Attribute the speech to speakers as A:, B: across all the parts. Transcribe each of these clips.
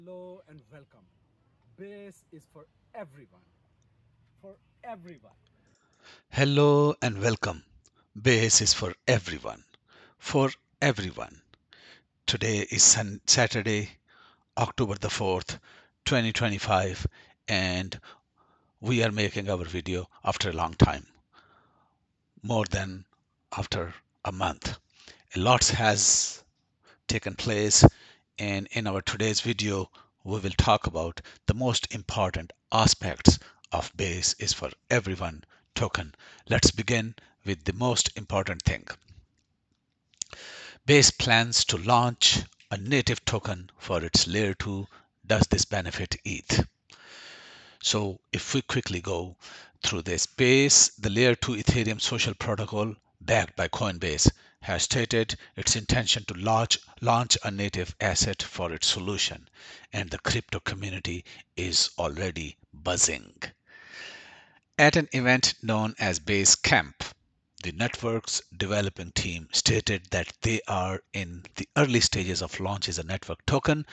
A: Hello and welcome. Base is for everyone. For everyone.
B: Hello and welcome. Base is for everyone. For everyone. Today is Saturday, October the 4th, 2025, and we are making our video after a long time, more than after a month. A lot has taken place, and in our today's video, we will talk about the most important aspects of Base is for everyone token. Let's begin with the most important thing. Base plans to launch a native token for its layer 2. Does this benefit ETH? So if we quickly go through this, Base, the layer 2 Ethereum social protocol backed by Coinbase, has stated its intention to launch a native asset for its solution, and the crypto community is already buzzing. At an event known as Base Camp, the network's developing team stated that they are in the early stages of launch as a network token.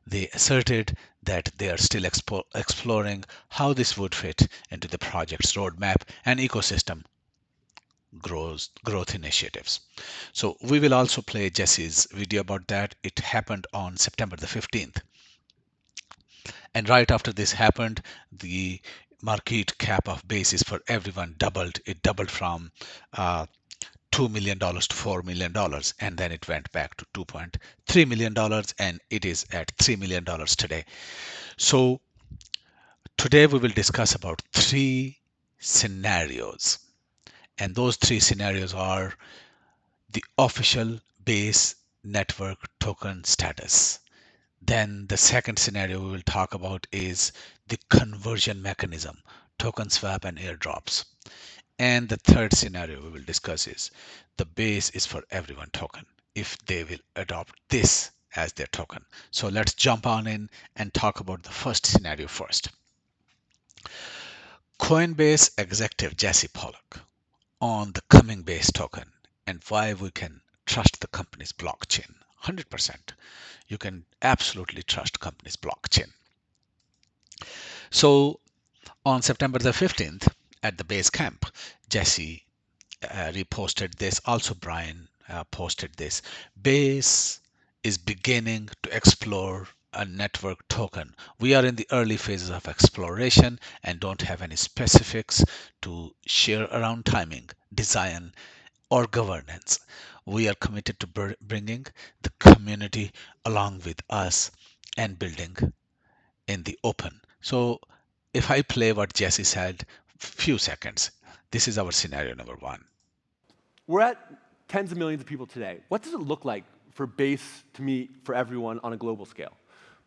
B: They asserted that they are still exploring how this would fit into the project's roadmap and ecosystem growth initiatives. So we will also play Jesse's video about that. It happened on September the 15th. And right after this happened, the market cap of Basis for everyone doubled. It doubled from $2 million to $4 million, and then it went back to $2.3 million, and it is at $3 million today. So today we will discuss about three scenarios, and those three scenarios are the official Base network token status. Then the second scenario we will talk about is the conversion mechanism, token swap and airdrops. And the third scenario we will discuss is the Base is for everyone token, if they will adopt this as their token. So let's jump on in and talk about the first scenario first. Coinbase executive Jesse Pollock on the coming Base token and why we can trust the company's blockchain. 100%. You can absolutely trust company's blockchain. So on September the 15th at the Base camp, Jesse reposted this. Also, Brian posted this. Base is beginning to explore a network token. We are in the early phases of exploration and don't have any specifics to share around timing, design, or governance. We are committed to bringing the community along with us and building in the open. So, if I play what Jesse said, few seconds, this is our scenario number one.
C: We're at tens of millions of people today. What does it look like for Base to meet for everyone on a global scale,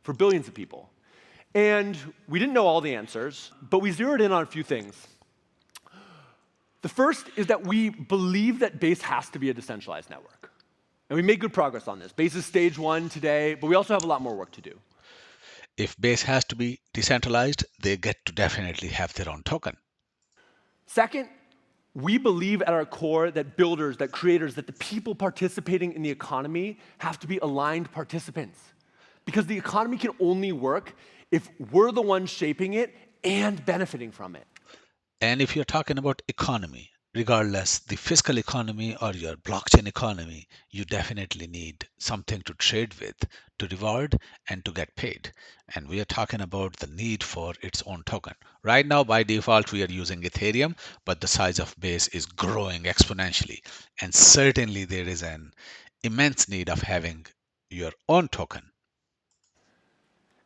C: for billions of people? And we didn't know all the answers, but we zeroed in on a few things. The first is that we believe that Base has to be a decentralized network. And we made good progress on this. Base is stage one today, but we also have a lot more work to do.
B: If Base has to be decentralized, they get to definitely have their own token.
C: Second, we believe at our core that builders, that creators, that the people participating in the economy have to be aligned participants. Because the economy can only work if we're the ones shaping it and benefiting from it.
B: And if you're talking about economy, regardless the fiscal economy or your blockchain economy, you definitely need something to trade with, to reward and to get paid. And we are talking about the need for its own token. Right now, by default, we are using Ethereum, but the size of Base is growing exponentially. And certainly there is an immense need of having your own token.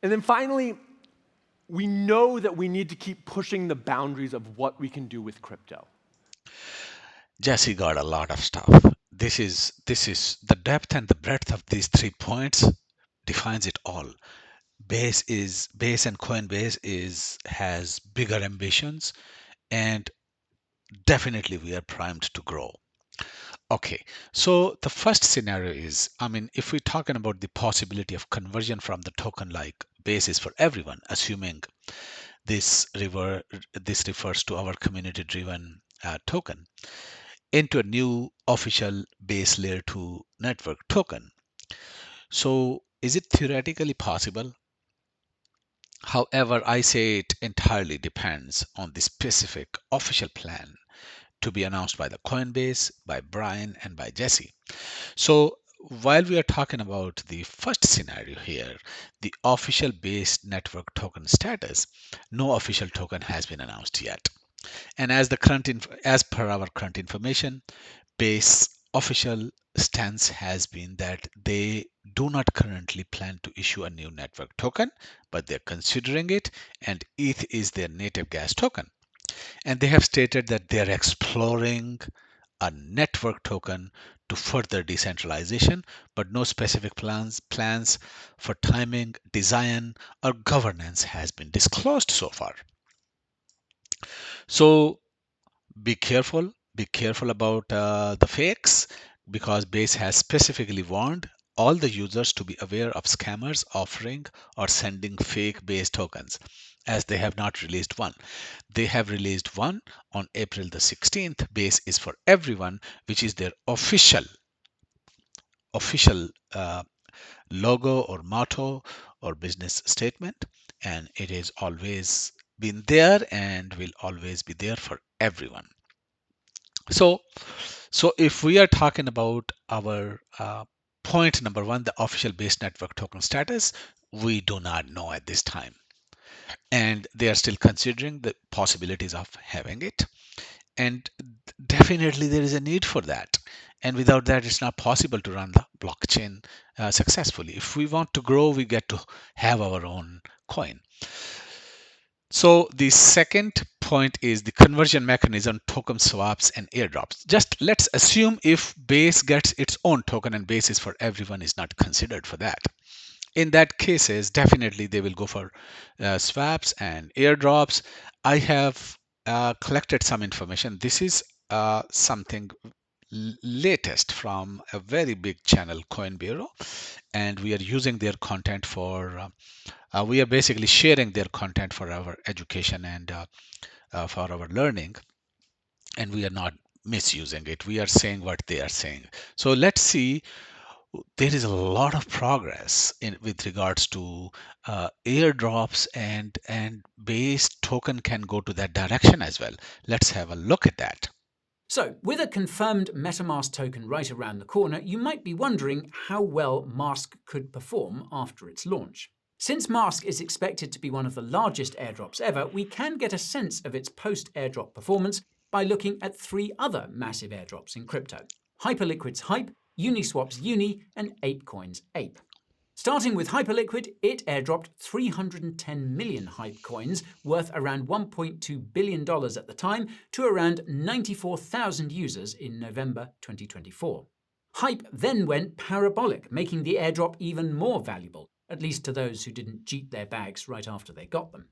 C: And then finally, we know that we need to keep pushing the boundaries of what we can do with crypto.
B: Jesse got a lot of stuff. This is the depth and the breadth of these 3 points defines it all. Base and Coinbase is has bigger ambitions, and definitely we are primed to grow. Okay, so the first scenario is, I mean, if we're talking about the possibility of conversion from the token like Base is for everyone, assuming this rever this refers to our community driven token into a new official Base layer 2 network token. So is it theoretically possible? However, I say it entirely depends on the specific official plan to be announced by the Coinbase, by Brian, and by Jesse. So, while we are talking about the first scenario here, the official base network token status, no official token has been announced yet. And as per our current information, base official stance has been that they do not currently plan to issue a new network token, but they're considering it, and ETH is their native gas token. And they have stated that they're exploring a network token to further decentralization, but no specific plans for timing, design, or governance has been disclosed so far. So be careful about the fakes, because Base has specifically warned all the users to be aware of scammers offering or sending fake Base tokens, as they have not released one. They have released one on April the 16th. Base is for everyone, which is their official logo or motto or business statement, and it has always been there and will always be there for everyone. So, so if we are talking about our point number one, the official base network token status, we do not know at this time. And they are still considering the possibilities of having it. And definitely there is a need for that. And without that, it's not possible to run the blockchain successfully. If we want to grow, we get to have our own coin. So the second point is the conversion mechanism, token swaps and airdrops. Just let's assume if Base gets its own token and Base is for everyone is not considered for that. In that cases, definitely they will go for swaps and airdrops. I have collected some information. This is something latest from a very big channel, Coin Bureau, and we are using their content for we are basically sharing their content for our education and for our learning, and we are not misusing it. We are saying what they are saying. So let's see. There is a lot of progress with regards to airdrops, and base token can go to that direction as well. Let's have a look at that.
D: So, with a confirmed MetaMask token right around the corner, you might be wondering how well Mask could perform after its launch. Since Mask is expected to be one of the largest airdrops ever, we can get a sense of its post-airdrop performance by looking at three other massive airdrops in crypto: Hyperliquid's Hype, Uniswap's Uni, and ApeCoin's Ape. Starting with Hyperliquid, it airdropped 310 million Hype coins, worth around $1.2 billion at the time, to around 94,000 users in November 2024. Hype then went parabolic, making the airdrop even more valuable, at least to those who didn't cheat their bags right after they got them.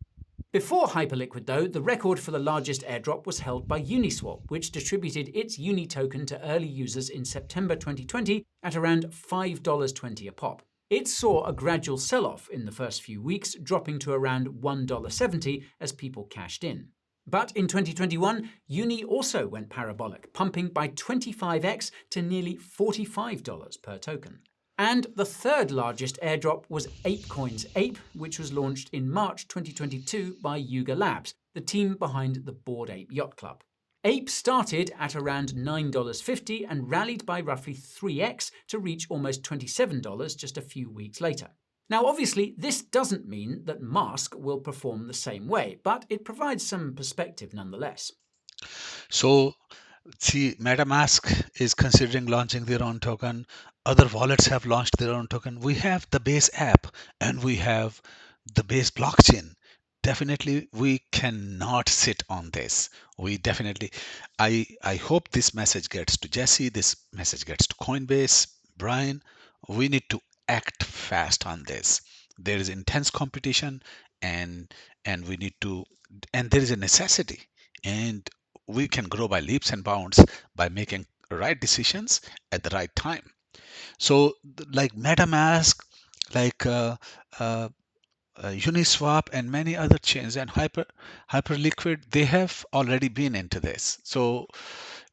D: Before Hyperliquid, though, the record for the largest airdrop was held by Uniswap, which distributed its Uni token to early users in September 2020 at around $5.20 a pop. It saw a gradual sell-off in the first few weeks, dropping to around $1.70 as people cashed in. But in 2021, Uni also went parabolic, pumping by 25x to nearly $45 per token. And the third largest airdrop was ApeCoin's Ape, which was launched in March 2022 by Yuga Labs, the team behind the Bored Ape Yacht Club. Ape started at around $9.50 and rallied by roughly 3x to reach almost $27 just a few weeks later. Now, obviously, this doesn't mean that Mask will perform the same way, but it provides some perspective nonetheless.
B: So see, MetaMask is considering launching their own token. Other wallets have launched their own token. We have the base app and we have the base blockchain. Definitely, we cannot sit on this. We definitely, I hope this message gets to Jesse, this message gets to Coinbase, Brian. We need to act fast on this. There is intense competition, and and we need to, and there is a necessity, and we can grow by leaps and bounds by making right decisions at the right time. So, like MetaMask, like Uniswap, and many other chains, and Hyperliquid, they have already been into this. So,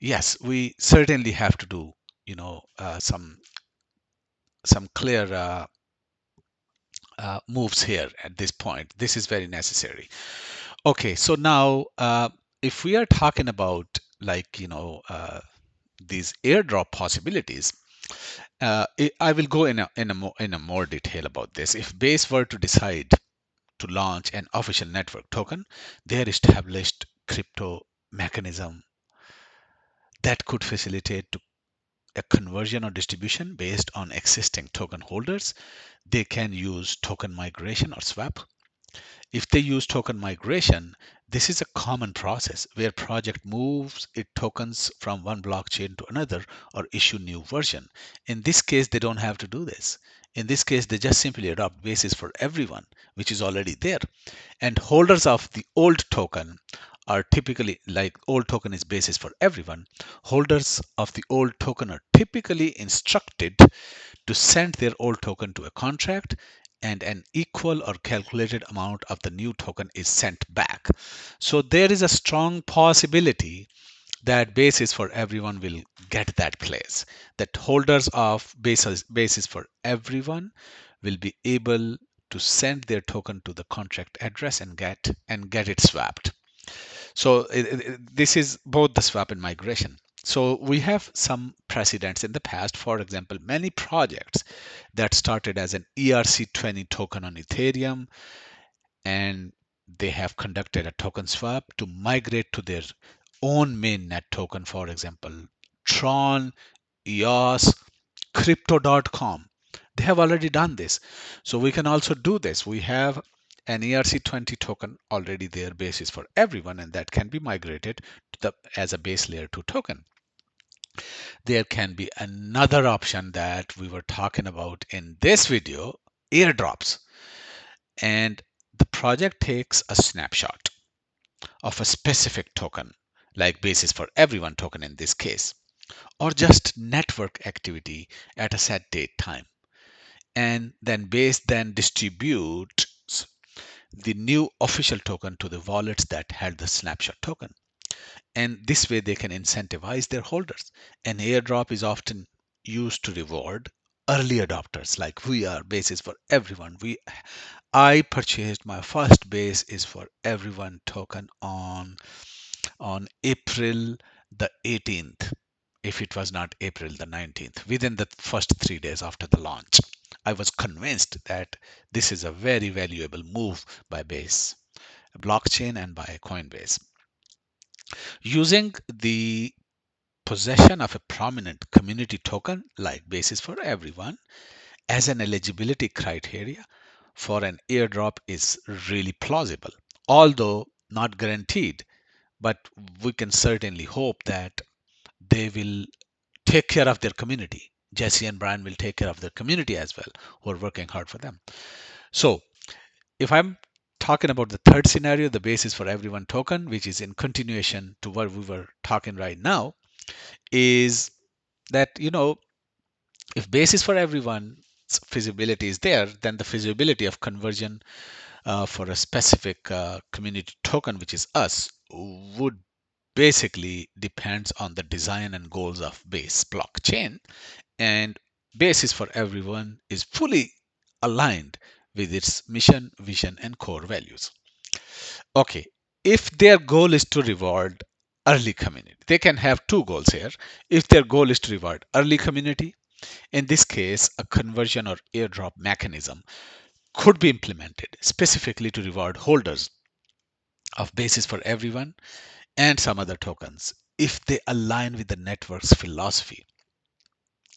B: yes, we certainly have to do, some clear moves here at this point. This is very necessary. Okay, so now if we are talking about like these airdrop possibilities, I will go in a more detail about this. If Base were to decide to launch an official network token, their established crypto mechanism that could facilitate a conversion or distribution based on existing token holders. They can use token migration or swap. If they use token migration, this is a common process where project moves its tokens from one blockchain to another or issue new version. In this case, they don't have to do this. In this case, they just simply adopt basis for everyone, which is already there. And holders of the old token are typically, like old token is basis for everyone. Holders of the old token are typically instructed to send their old token to a contract, and an equal or calculated amount of the new token is sent back. So there is a strong possibility that basis for everyone will get that place. That holders of basis for everyone will be able to send their token to the contract address and get it swapped. So this is both the swap and migration. So we have some precedents in the past. For example, many projects that started as an ERC20 token on Ethereum, and they have conducted a token swap to migrate to their own mainnet token. For example, Tron, EOS, Crypto.com. They have already done this. So we can also do this. We have an ERC20 token already there, basis for everyone, and that can be migrated as a base layer 2 token. There can be another option that we were talking about in this video, airdrops. And the project takes a snapshot of a specific token, like basis for everyone token in this case, or just network activity at a set date time. And then base then distributes the new official token to the wallets that had the snapshot token. And this way they can incentivize their holders. An airdrop is often used to reward early adopters, like we are basis for everyone. I purchased my first base is for everyone token on April the 18th, if it was not April the 19th, within the first 3 days after the launch. I was convinced that this is a very valuable move by Base blockchain and by Coinbase. Using the possession of a prominent community token like Basis for Everyone as an eligibility criteria for an airdrop is really plausible, although not guaranteed. But we can certainly hope that they will take care of their community. Jesse and Brian will take care of their community as well, who are working hard for them. So if I'm talking about the third scenario, the basis for everyone token, which is in continuation to what we were talking right now, is that, if basis for everyone's feasibility is there, then the feasibility of conversion for a specific community token, which is us, would basically depends on the design and goals of base blockchain. And basis for everyone is fully aligned with its mission, vision, and core values. Okay, if their goal is to reward early community, they can have two goals here. If their goal is to reward early community, in this case, a conversion or airdrop mechanism could be implemented specifically to reward holders of basis for everyone and some other tokens if they align with the network's philosophy,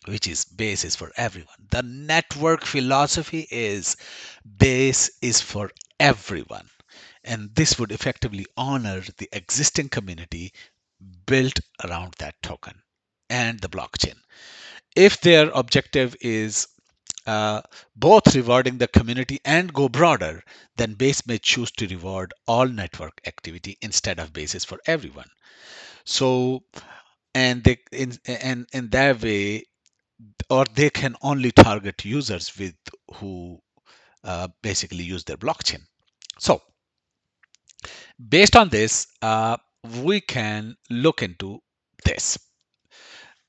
B: which is base is for everyone. The network philosophy is base is for everyone. And this would effectively honor the existing community built around that token and the blockchain. If their objective is both rewarding the community and go broader, then base may choose to reward all network activity instead of basis for everyone. So, and they in that way, or they can only target users with who basically use their blockchain. So based on this, we can look into this.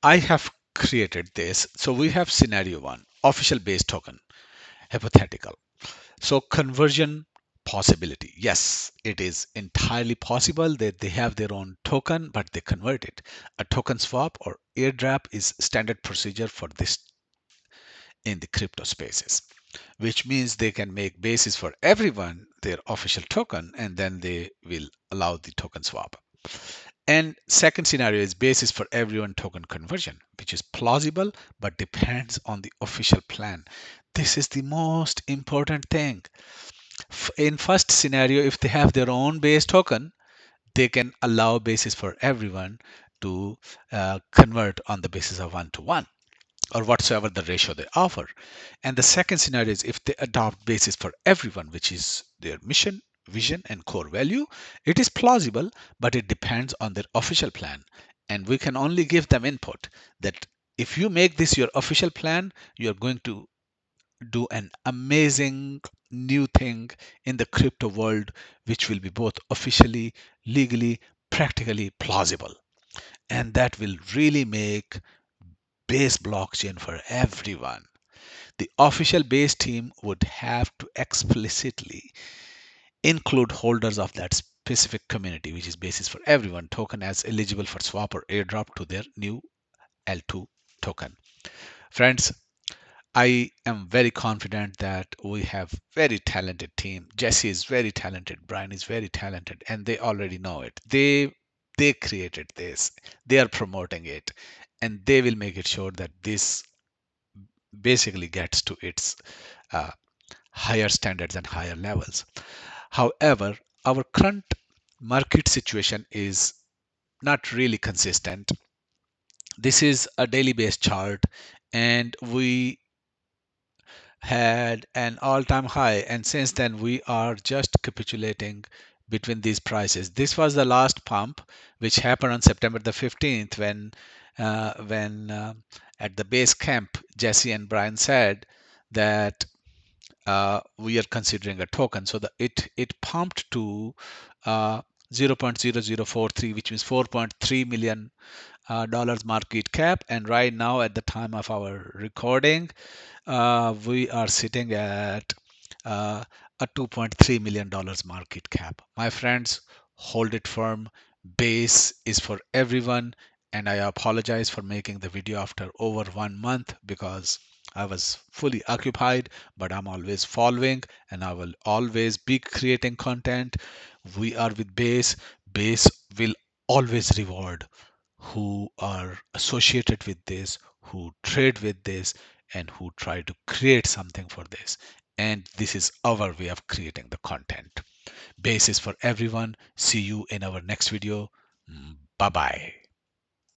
B: I have created this. So we have scenario one, official base token, hypothetical. So conversion possibility. Yes, it is entirely possible that they have their own token, but they convert it. A token swap or airdrop is standard procedure for this in the crypto spaces, which means they can make basis for everyone their official token, and then they will allow the token swap. And second scenario is basis for everyone token conversion, which is plausible but depends on the official plan. This is the most important thing. In first scenario, if they have their own base token, they can allow basis for everyone to convert on the basis of 1 to 1 or whatsoever the ratio they offer. And the second scenario is if they adopt basis for everyone, which is their mission, vision, and core value, it is plausible, but it depends on their official plan. And we can only give them input that if you make this your official plan, you're going to do an amazing new thing in the crypto world, which will be both officially, legally, practically plausible. And that will really make base blockchain for everyone. The official base team would have to explicitly include holders of that specific community, which is basis for everyone token, as eligible for swap or airdrop to their new L2 token. Friends, I am very confident that we have very talented team. Jesse is very talented, Brian is very talented, and they already know it. They created this. They are promoting it, and they will make it sure that this basically gets to its uh, higher standards and higher levels. However, our current market situation is not really consistent. This is a daily based chart, and we had an all-time high, and since then we are just capitulating between these prices. This was the last pump, which happened on September the 15th, when at the base camp Jesse and Brian said that we are considering a token. So it pumped to 0.0043, which means 4.3 million dollars market cap. And right now, at the time of our recording, we are sitting at uh, a $2.3 million market cap. My friends, hold it firm. Base is for everyone. And I apologize for making the video after over 1 month because I was fully occupied, but I'm always following and I will always be creating content. We are with Base. Base will always reward who are associated with this, who trade with this, and who try to create something for this. And this is our way of creating the content. Base is for everyone. See you in our next video. Bye bye.